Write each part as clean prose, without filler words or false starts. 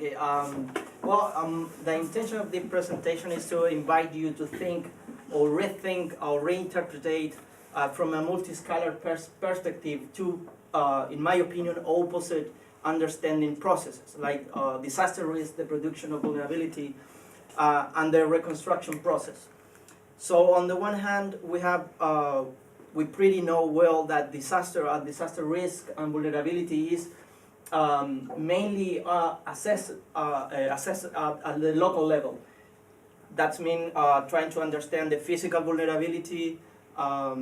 Okay. The intention of the presentation is to invite you to think or rethink or reinterpret from a multi-scalar perspective to, in my opinion, opposite understanding processes like disaster risk, the production of vulnerability, and the reconstruction process. So on the one hand, we pretty know well that disaster risk and vulnerability is mainly assessed at the local level. That means trying to understand the physical vulnerability of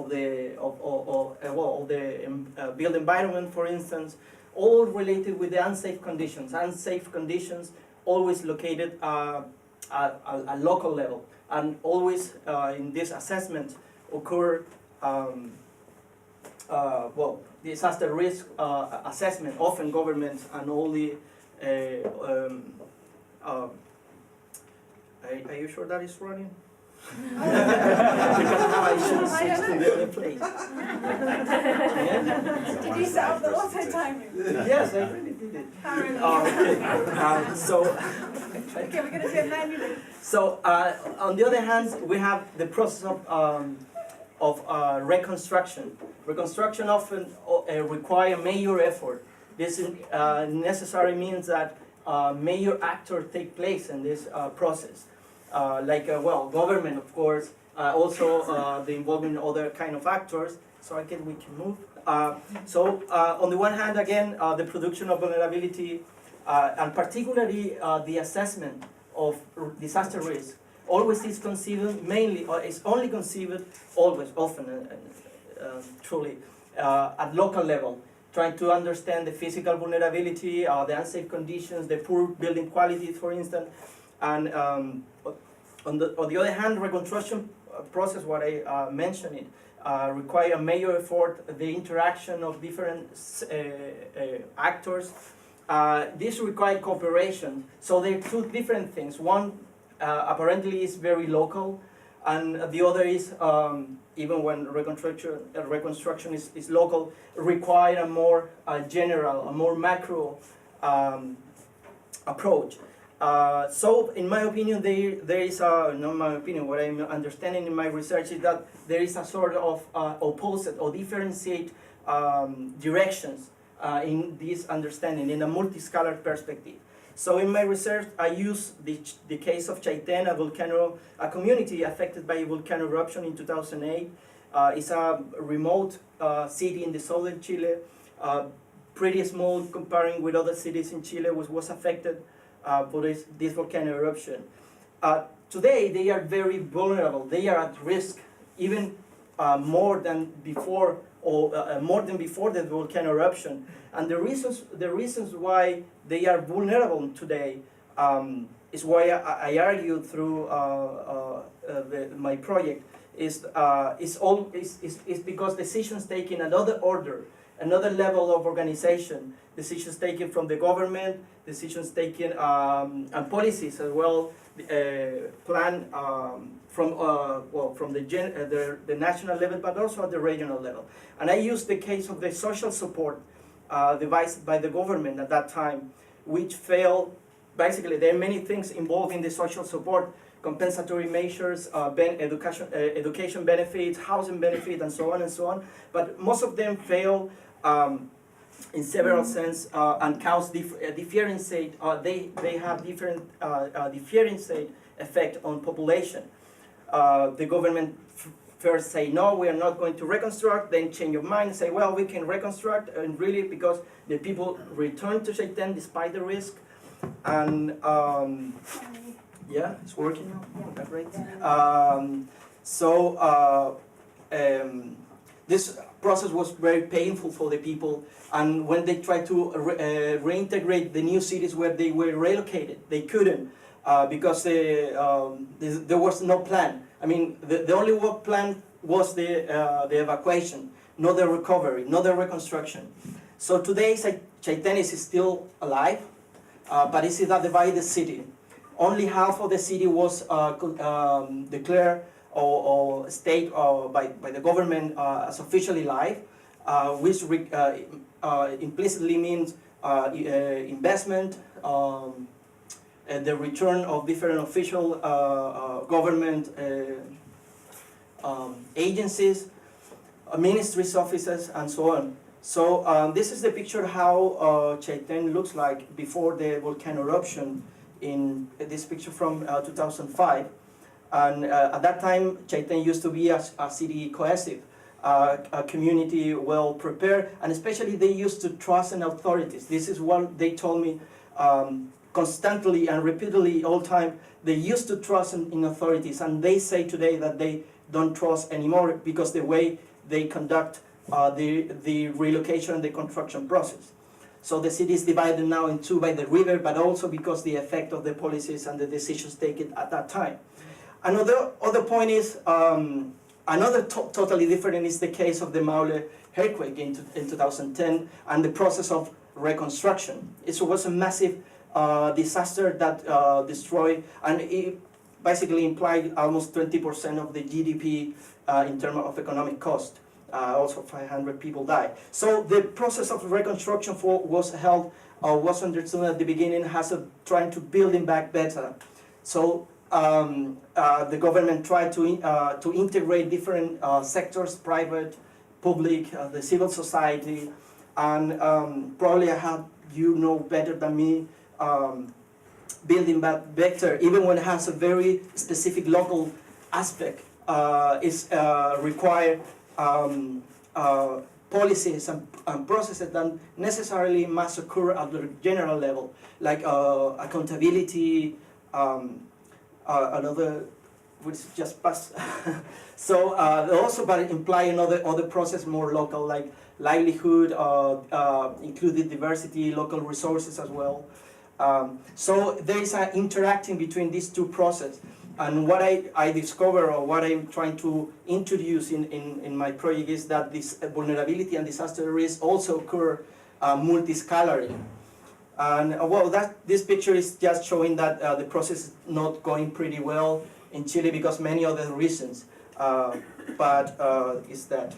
the built environment, for instance, all related with the unsafe conditions. Unsafe conditions always located at a local level, and always in this assessment occur disaster risk assessment. Often governments and all the are you sure that is running? Because now I should switch to the other place. Yeah? Did you set up the auto timing? Yes, I really did it. Okay, we're going to do 9 minutes. So on the other hand, we have the process of reconstruction. Reconstruction often require major effort. This necessarily means that major actors take place in this process. Government, of course, also the involvement of other kind of actors. So we can move. On the one hand, again, the production of vulnerability, and particularly the assessment of disaster risk, always is conceived mainly, or is only conceived always, often, truly, at local level, trying to understand the physical vulnerability, the unsafe conditions, the poor building quality, for instance, and on the other hand, reconstruction process, what I mentioned it, require major effort, the interaction of different actors. This requires cooperation. So there are two different things. One apparently is very local, and the other is, even when reconstruction is local, require a more general, a more macro approach. So in my opinion, there is not my opinion, what I'm understanding in my research is that there is a sort of opposite or differentiate directions in this understanding, in a multi-scalar perspective. So in my research, I use the case of Chaitén, a community affected by a volcano eruption in 2008. It's a remote city in the southern Chile, pretty small comparing with other cities in Chile, which was affected for this volcano eruption. Today, they are very vulnerable. They are at risk, even more than before, or more than before the volcano eruption. And the reasons why they are vulnerable today is why I argue through my project is because decisions taken another order, another level of organization, decisions taken from the government, decisions taken and policies as well, planned from the national level, but also at the regional level. And I use the case of the social support devised by the government at that time, which failed. Basically, there are many things involved in the social support: compensatory measures, education benefits, housing benefits, and so on and so on. But most of them fail in several sense and cause differentiate. They have different differentiate effect on population. The government first say no, we are not going to reconstruct, then change your mind and say, well, we can reconstruct, and really because the people return to Chaitén despite the risk. And yeah, it's working now. Yeah. Great. This process was very painful for the people, and when they tried to reintegrate the new cities where they were relocated, they couldn't because there was no plan. I mean, the only work plan was the evacuation, not the recovery, not the reconstruction. So today, Chaitén is still alive, but it's not divided city. Only half of the city was declared or state by the government as officially live, which implicitly means investment, and the return of different official government agencies, ministries' offices, and so on. So this is the picture how Chaitén looks like before the volcano eruption in this picture from 2005. And at that time, Chaitén used to be a city cohesive, a community well prepared, and especially they used to trust in authorities. This is what they told me constantly and repeatedly all time. They used to trust in authorities, and they say today that they don't trust anymore because the way they conduct the relocation and the construction process. So the city is divided now in two by the river, but also because the effect of the policies and the decisions taken at that time. Other point is, totally different is the case of the Maule earthquake in 2010 and the process of reconstruction. It was a massive disaster that destroyed, and it basically implied almost 20% of the GDP in terms of economic cost. Also 500 people died. So the process of reconstruction was understood at the beginning as trying to building back better. So the government tried to integrate different sectors, private, public, the civil society, and probably you know better than me, building back better, even when it has a very specific local aspect, is required policies and processes that necessarily must occur at the general level, like accountability, another which just passed. So also, but imply other process more local, like livelihood, included diversity, local resources as well. So there is an interacting between these two processes. And what I discover, or what I'm trying to introduce in my project, is that this vulnerability and disaster risk also occur multi-scalarly. And well, this picture is just showing that the process is not going pretty well in Chile because many other reasons. But it's that.